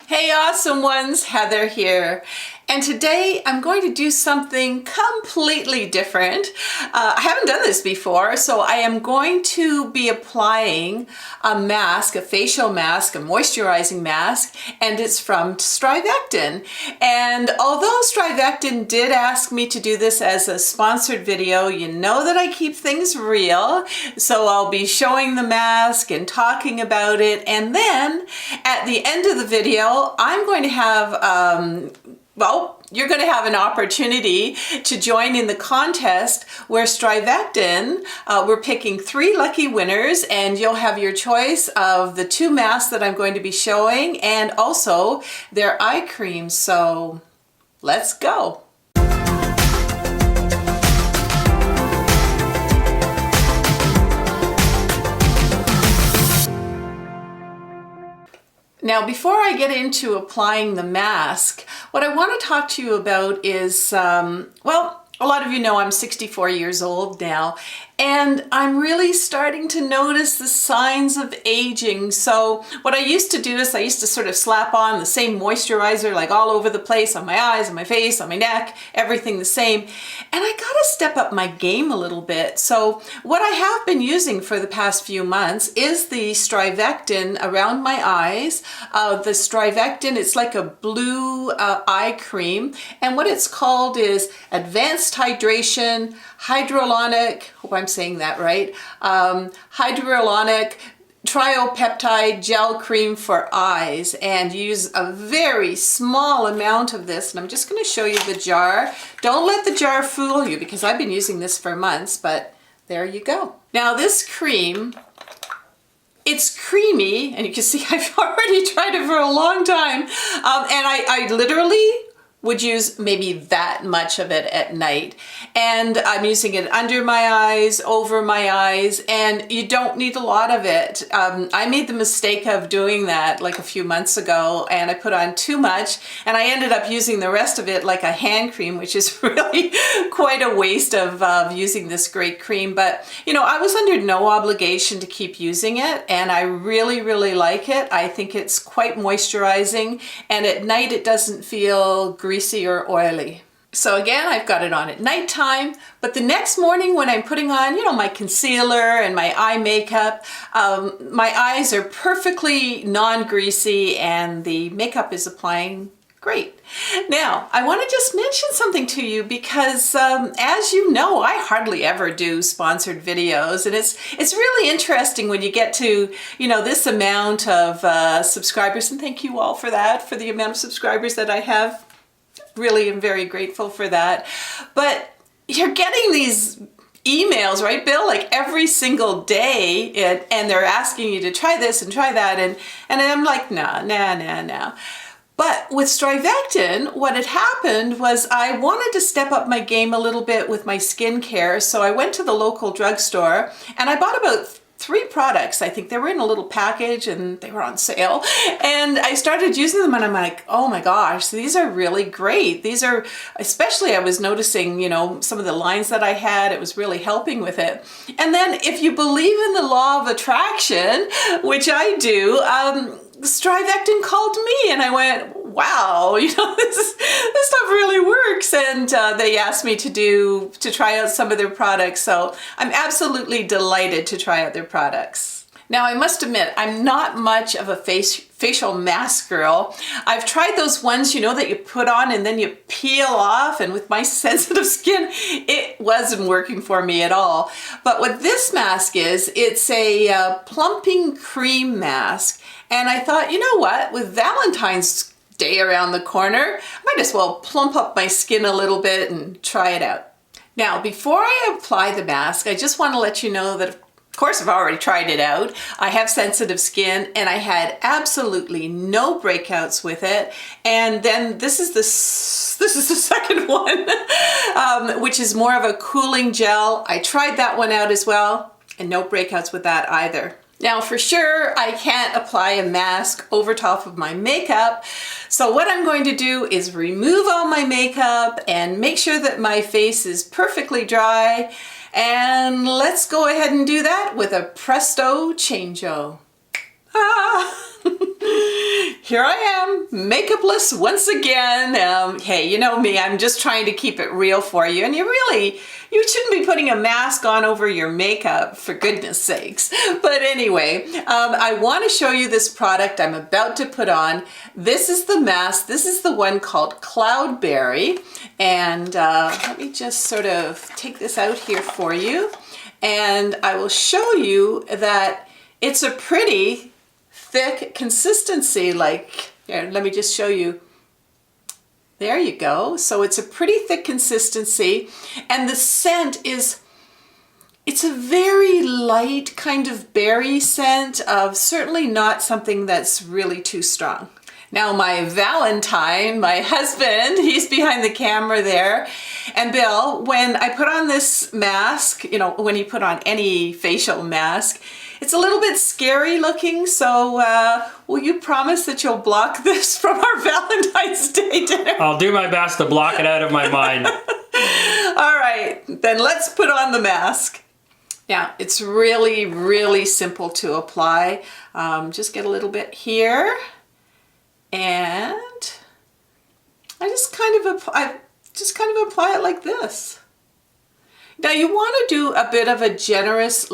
Hey awesome ones, Heather here. And today I'm going to do something completely different. I haven't done this before, so I am going to be applying a mask, a facial mask, a moisturizing mask, and it's from StriVectin. And although StriVectin did ask me to do this as a sponsored video, you know that I keep things real. So I'll be showing the mask and talking about it. And then at the end of the video, I'm going to have you're going to have an opportunity to join in the contest where StriVectin, we're picking 3 lucky winners, and you'll have your choice of the 2 masks that I'm going to be showing and also their eye creams. So let's go. Now, before I get into applying the mask, what I want to talk to you about is, a lot of you know I'm 64 years old now, and I'm really starting to notice the signs of aging. So what I used to do is I used to sort of slap on the same moisturizer like all over the place, on my eyes, on my face, on my neck, everything the same. And I gotta step up my game a little bit. So what I have been using for the past few months is the StriVectin around my eyes. The StriVectin, it's like a blue eye cream. And what it's called is Advanced Hydration Hyaluronic, hope I'm saying that right, Hyaluronic Triopeptide Gel Cream for Eyes, and use a very small amount of this. And I'm just going to show you the jar. Don't let the jar fool you because I've been using this for months, but there you go. Now this cream, it's creamy, and you can see I've already tried it for a long time, and I literally would use maybe that much of it at night. And I'm using it under my eyes, over my eyes, and you don't need a lot of it. I made the mistake of doing that like a few months ago, and I put on too much, and I ended up using the rest of it like a hand cream, which is really quite a waste of using this great cream. But you know, I was under no obligation to keep using it, and I really, really like it. I think it's quite moisturizing, and at night it doesn't feel greasy or oily. So again, I've got it on at nighttime, but the next morning when I'm putting on, you know, my concealer and my eye makeup, my eyes are perfectly non-greasy and the makeup is applying great. Now, I want to just mention something to you because as you know, I hardly ever do sponsored videos, and it's really interesting when you get to, you know, this amount of subscribers, and thank you all for that, for the amount of subscribers that I have. Really am very grateful for that. But you're getting these emails, right, Bill? Like every single day, and they're asking you to try this and try that, and I'm like, nah. But with StriVectin, what had happened was I wanted to step up my game a little bit with my skincare, so I went to the local drugstore and I bought about 3 products. I think they were in a little package and they were on sale. And I started using them and I'm like, oh my gosh, these are really great. These are, especially I was noticing, you know, some of the lines that I had, it was really helping with it. And then if you believe in the law of attraction, which I do, StriVectin called me and I went, wow, you know, this stuff really works. And they asked me to try out some of their products. So I'm absolutely delighted to try out their products. Now, I must admit, I'm not much of a facial mask girl. I've tried those ones, you know, that you put on and then you peel off, and with my sensitive skin, it wasn't working for me at all. But what this mask is, it's a plumping cream mask. And I thought, you know what, with Valentine's Day around the corner, I might as well plump up my skin a little bit and try it out. Now, before I apply the mask, I just want to let you know that, of course, I've already tried it out. I have sensitive skin and I had absolutely no breakouts with it. And then this is the second one, which is more of a cooling gel. I tried that one out as well, and no breakouts with that either. Now, for sure, I can't apply a mask over top of my makeup. So what I'm going to do is remove all my makeup and make sure that my face is perfectly dry. And let's go ahead and do that with a presto changeo. Ah! Here I am, makeupless once again. Hey, you know me, I'm just trying to keep it real for you. And you shouldn't be putting a mask on over your makeup, for goodness sakes. But anyway, I want to show you this product I'm about to put on. This is the mask. This is the one called Cloudberry. And let me just sort of take this out here for you. And I will show you that it's a pretty thick consistency. Like, here, let me just show you. There you go. So it's a pretty thick consistency, and the scent is, it's a very light kind of berry scent, of certainly not something that's really too strong. Now my Valentine, my husband, he's behind the camera there, and Bill, when I put on this mask, you know, when you put on any facial mask, it's a little bit scary looking, so will you promise that you'll block this from our Valentine's Day dinner? I'll do my best to block it out of my mind. All right, then let's put on the mask. Yeah, it's really, really simple to apply. Just get a little bit here, and I just kind of apply it like this. Now you want to do a bit of a generous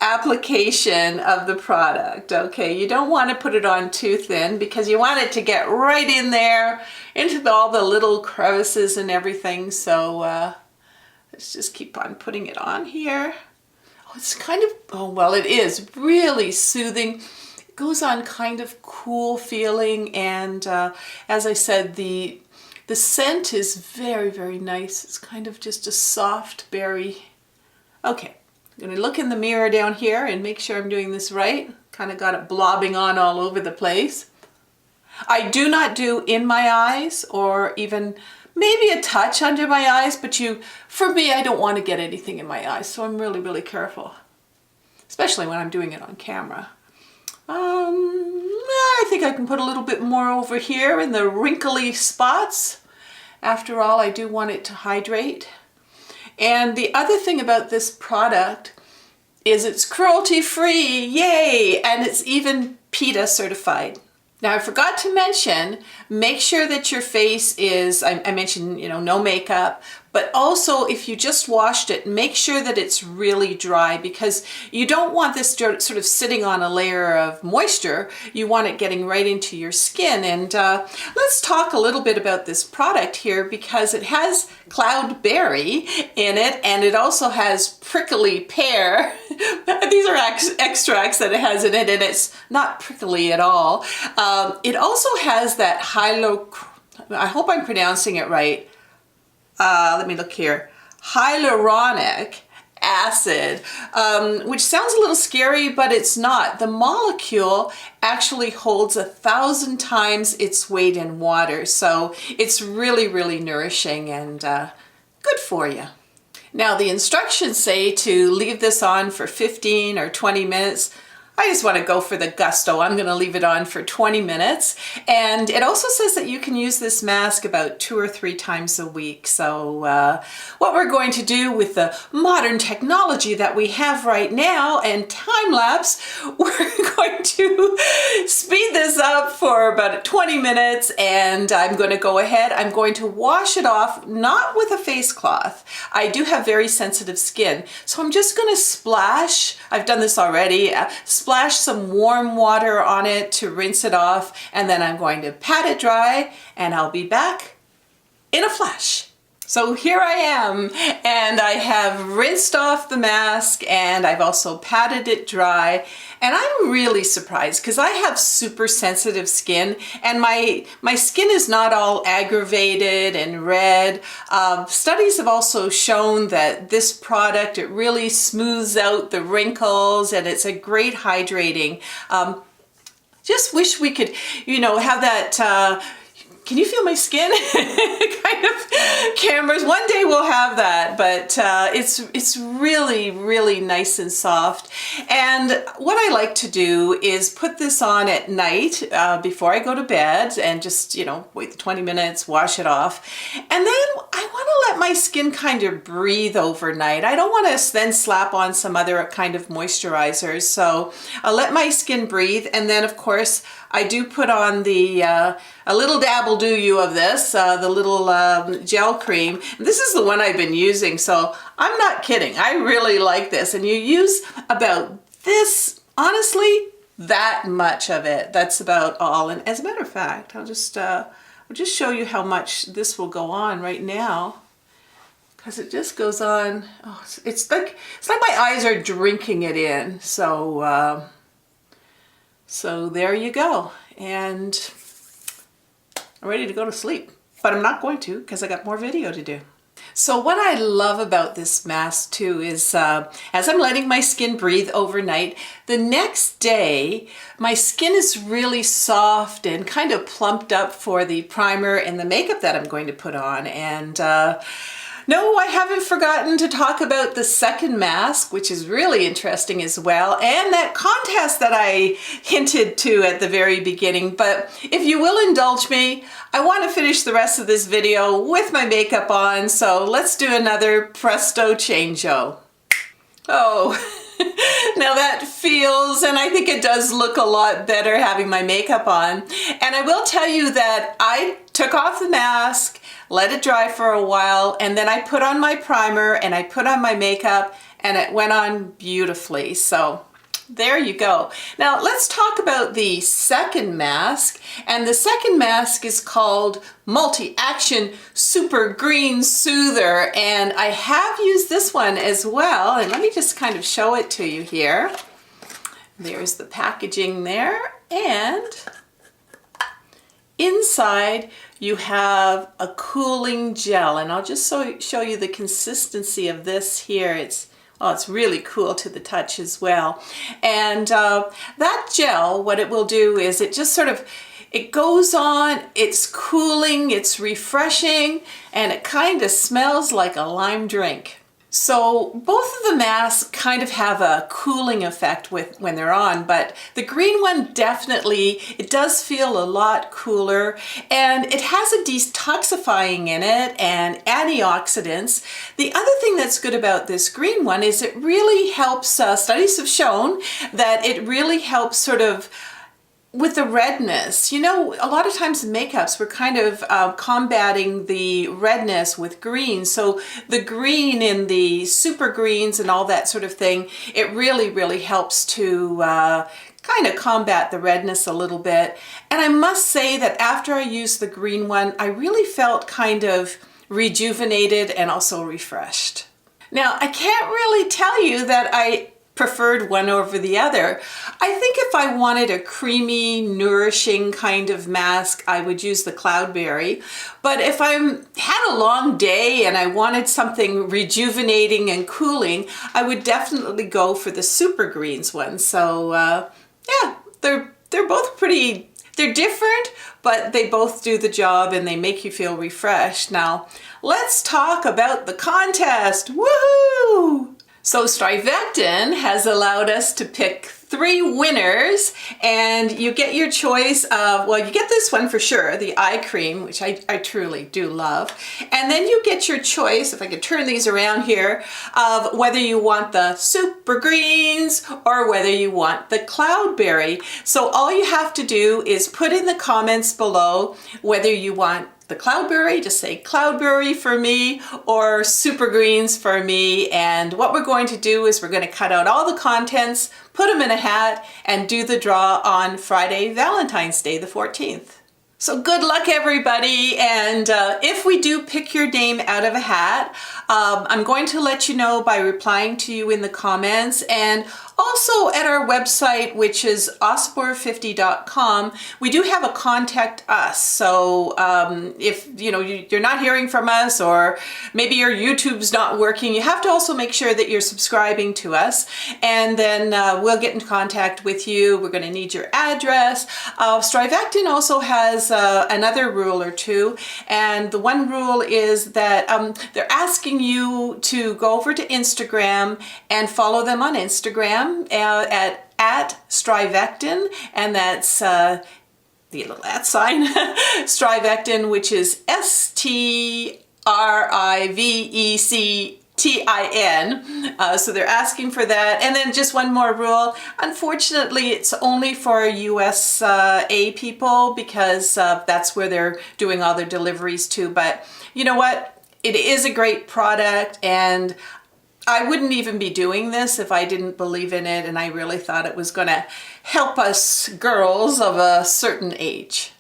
application of the product, okay? You don't want to put it on too thin because you want it to get right in there into all the little crevices and everything. So let's just keep on putting it on here. Oh, it's kind of, oh well, it is really soothing. It goes on kind of cool feeling, and as I said, the scent is very, very nice. It's kind of just a soft berry. Okay, I'm gonna look in the mirror down here and make sure I'm doing this right. Kind of got it blobbing on all over the place. I do not do in my eyes, or even maybe a touch under my eyes, but for me, I don't want to get anything in my eyes, so I'm really, really careful, especially when I'm doing it on camera. I think I can put a little bit more over here in the wrinkly spots. After all, I do want it to hydrate. And the other thing about this product is it's cruelty-free, yay! And it's even PETA certified. Now I forgot to mention, make sure that your face is, I mentioned, you know, no makeup, but also if you just washed it, make sure that it's really dry, because you don't want this sort of sitting on a layer of moisture. You want it getting right into your skin. And let's talk a little bit about this product here, because it has Cloudberry in it, and it also has prickly pear. These are extracts that it has in it, and it's not prickly at all. It also has that I hope I'm pronouncing it right. Let me look here. Hyaluronic acid, which sounds a little scary, but it's not. The molecule actually holds 1,000 times its weight in water, so it's really, really nourishing and good for you. Now the instructions say to leave this on for 15 or 20 minutes. I just want to go for the gusto. I'm going to leave it on for 20 minutes. And it also says that you can use this mask about 2 or 3 times a week. So what we're going to do with the modern technology that we have right now and time-lapse, we're going to speed this up for about 20 minutes, and I'm going to go ahead. I'm going to wash it off, not with a face cloth. I do have very sensitive skin, so I'm just going to splash. I've done this already. Splash some warm water on it to rinse it off, and then I'm going to pat it dry, and I'll be back in a flash. So here I am, and I have rinsed off the mask, and I've also patted it dry, and I'm really surprised because I have super sensitive skin, and my skin is not all aggravated and red. Studies have also shown that this product, it really smooths out the wrinkles, and it's a great hydrating. Just wish we could, you know, have that can you feel my skin? Kind of cameras. One day we'll have that, but it's really, really nice and soft. And what I like to do is put this on at night before I go to bed and just, you know, wait 20 minutes, wash it off. And then I want to let my skin kind of breathe overnight. I don't want to then slap on some other kind of moisturizers. So I'll let my skin breathe. And then of course, I do put on the a little dabble do you of this, the little gel cream. This is the one I've been using, so I'm not kidding. I really like this. And you use about this, honestly, that much of it. That's about all. And as a matter of fact, I'll just show you how much this will go on right now, because it just goes on. Oh, it's like my eyes are drinking it in. So. So there you go, and I'm ready to go to sleep, but I'm not going to because I got more video to do. So what I love about this mask too is as I'm letting my skin breathe overnight, the next day my skin is really soft and kind of plumped up for the primer and the makeup that I'm going to put on. And no, I haven't forgotten to talk about the second mask, which is really interesting as well, and that contest that I hinted to at the very beginning. But if you will indulge me, I want to finish the rest of this video with my makeup on, so let's do another presto changeo. Oh, now that feels, and I think it does look a lot better having my makeup on. And I will tell you that I took off the mask, let it dry for a while, and then I put on my primer and I put on my makeup, and it went on beautifully. So there you go. Now let's talk about the second mask. And the second mask is called Multi-Action Super Green Soother. And I have used this one as well. And let me just kind of show it to you here. There's the packaging there. And inside you have a cooling gel, and I'll just show you the consistency of this here. It's really cool to the touch as well. And that gel, what it will do is it just sort of, it goes on, it's cooling, it's refreshing, and it kind of smells like a lime drink. So both of the masks kind of have a cooling effect when they're on, but the green one definitely, it does feel a lot cooler, and it has a detoxifying in it and antioxidants. The other thing that's good about this green one is it really helps, studies have shown that it really helps sort of with the redness. You know, a lot of times in makeups, we're kind of combating the redness with green. So the green in the super greens and all that sort of thing, it really, really helps to kind of combat the redness a little bit. And I must say that after I used the green one, I really felt kind of rejuvenated and also refreshed. Now, I can't really tell you that I preferred one over the other. I think if I wanted a creamy, nourishing kind of mask, I would use the Cloudberry. But if I had a long day and I wanted something rejuvenating and cooling, I would definitely go for the Super Greens one. So yeah, they're both pretty, they're different, but they both do the job and they make you feel refreshed. Now, let's talk about the contest. Woohoo! So StriVectin has allowed us to pick 3 winners, and you get your choice of, well, you get this one for sure, the eye cream, which I truly do love. And then you get your choice, if I could turn these around here, of whether you want the super greens or whether you want the Cloudberry. So all you have to do is put in the comments below whether you want the Cloudberry, just say Cloudberry for me, or super greens for me. And what we're going to do is we're going to cut out all the contents, put them in a hat, and do the draw on Friday, Valentine's Day, the 14th. So good luck, everybody. And if we do pick your name out of a hat, I'm going to let you know by replying to you in the comments. And Also at our website, which is awesomeover50.com, we do have a contact us. So if you're not hearing from us, or maybe your YouTube's not working, you have to also make sure that you're subscribing to us, and then we'll get in contact with you. We're going to need your address. StriVectin also has another rule or two, and the one rule is that they're asking you to go over to Instagram and follow them on Instagram at StriVectin, and that's the little @ sign StriVectin, which is StriVectin. So they're asking for that. And then just one more rule. Unfortunately, it's only for USA people, because that's where they're doing all their deliveries to. But you know what? It is a great product, and I wouldn't even be doing this if I didn't believe in it, and I really thought it was going to help us girls of a certain age.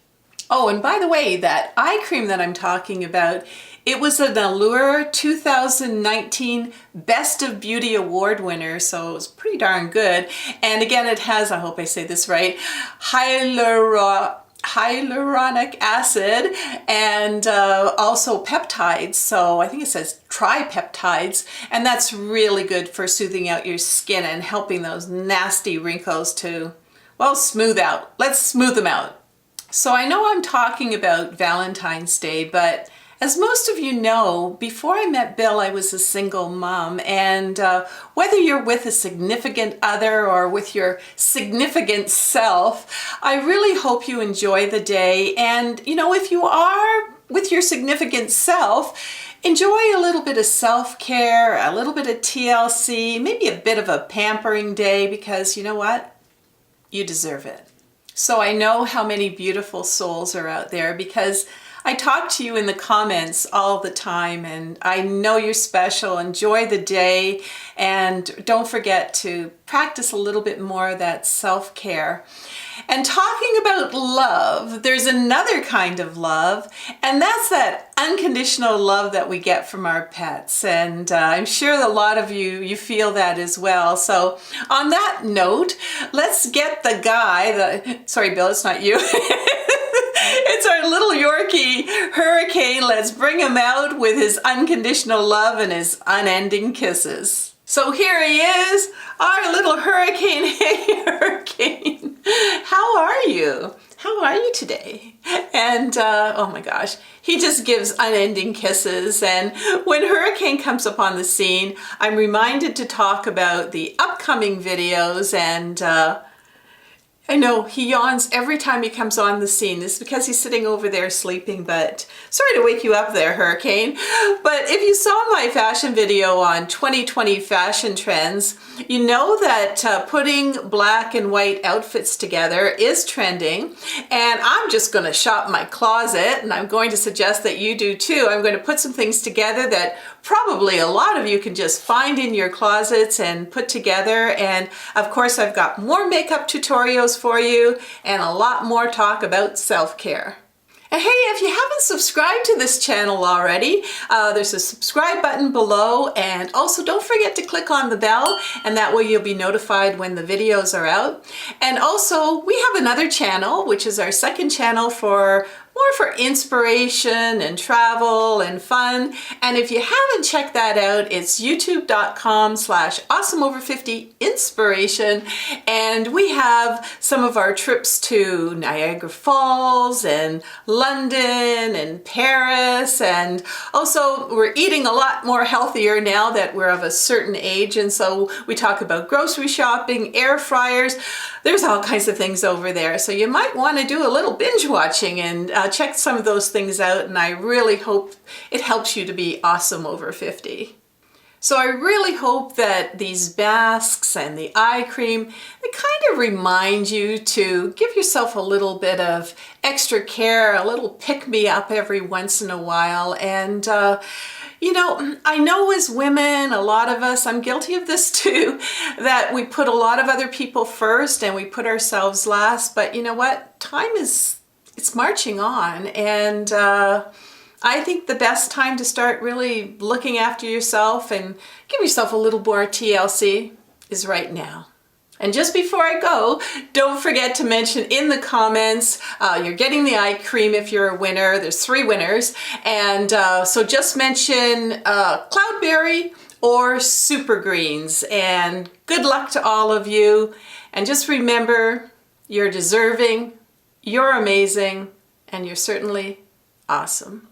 Oh, and by the way, that eye cream that I'm talking about, it was an Allure 2019 Best of Beauty Award winner, so it was pretty darn good. And again, it has, I hope I say this right, hyaluronic acid and also peptides. So I think it says tripeptides, and that's really good for soothing out your skin and helping those nasty wrinkles to, well, smooth out. Let's smooth them out. So I know I'm talking about Valentine's Day, but as most of you know, before I met Bill, I was a single mom, and whether you're with a significant other or with your significant self, I really hope you enjoy the day. And if you are with your significant self, enjoy a little bit of self-care, a little bit of TLC, maybe a bit of a pampering day, because you know what? You deserve it. So I know how many beautiful souls are out there, because I talk to you in the comments all the time, and I know you're special. Enjoy the day, and don't forget to practice a little bit more of that self-care. And talking about love, there's another kind of love, and that's that unconditional love that we get from our pets. And I'm sure a lot of you feel that as well. So on that note, let's get the guy, sorry Bill, it's not you. It's our little Yorkie, Hurricane. Let's bring him out with his unconditional love and his unending kisses. So here he is, our little Hurricane. Hey, Hurricane. How are you? How are you today? And oh my gosh, he just gives unending kisses. And when Hurricane comes up on the scene, I'm reminded to talk about the upcoming videos, and I know he yawns every time he comes on the scene. It's because he's sitting over there sleeping, but sorry to wake you up there, Hurricane. But if you saw my fashion video on 2020 fashion trends, you know that putting black and white outfits together is trending. And I'm just going to shop my closet, and I'm going to suggest that you do too. I'm going to put some things together that probably a lot of you can just find in your closets and put together. And of course, I've got more makeup tutorials for you and a lot more talk about self-care. And hey, if you haven't subscribed to this channel already, there's a subscribe button below, and also don't forget to click on the bell, and that way you'll be notified when the videos are out. And also, we have another channel, which is our second channel more for inspiration and travel and fun. And if you haven't checked that out, it's youtube.com/awesomeover50inspiration. And we have some of our trips to Niagara Falls and London and Paris. And also we're eating a lot more healthier now that we're of a certain age. And so we talk about grocery shopping, air fryers. There's all kinds of things over there. So you might want to do a little binge watching and check some of those things out, and I really hope it helps you to be awesome over 50. So I really hope that these masks and the eye cream, they kind of remind you to give yourself a little bit of extra care, a little pick-me-up every once in a while. And you know, I know as women, a lot of us, I'm guilty of this too, that we put a lot of other people first and we put ourselves last. But you know what? It's marching on, and I think the best time to start really looking after yourself and give yourself a little more TLC is right now. And just before I go, don't forget to mention in the comments, you're getting the eye cream if you're a winner. There's 3 winners. And so just mention Cloudberry or Super Greens. And good luck to all of you. And just remember, you're deserving, you're amazing, and you're certainly awesome.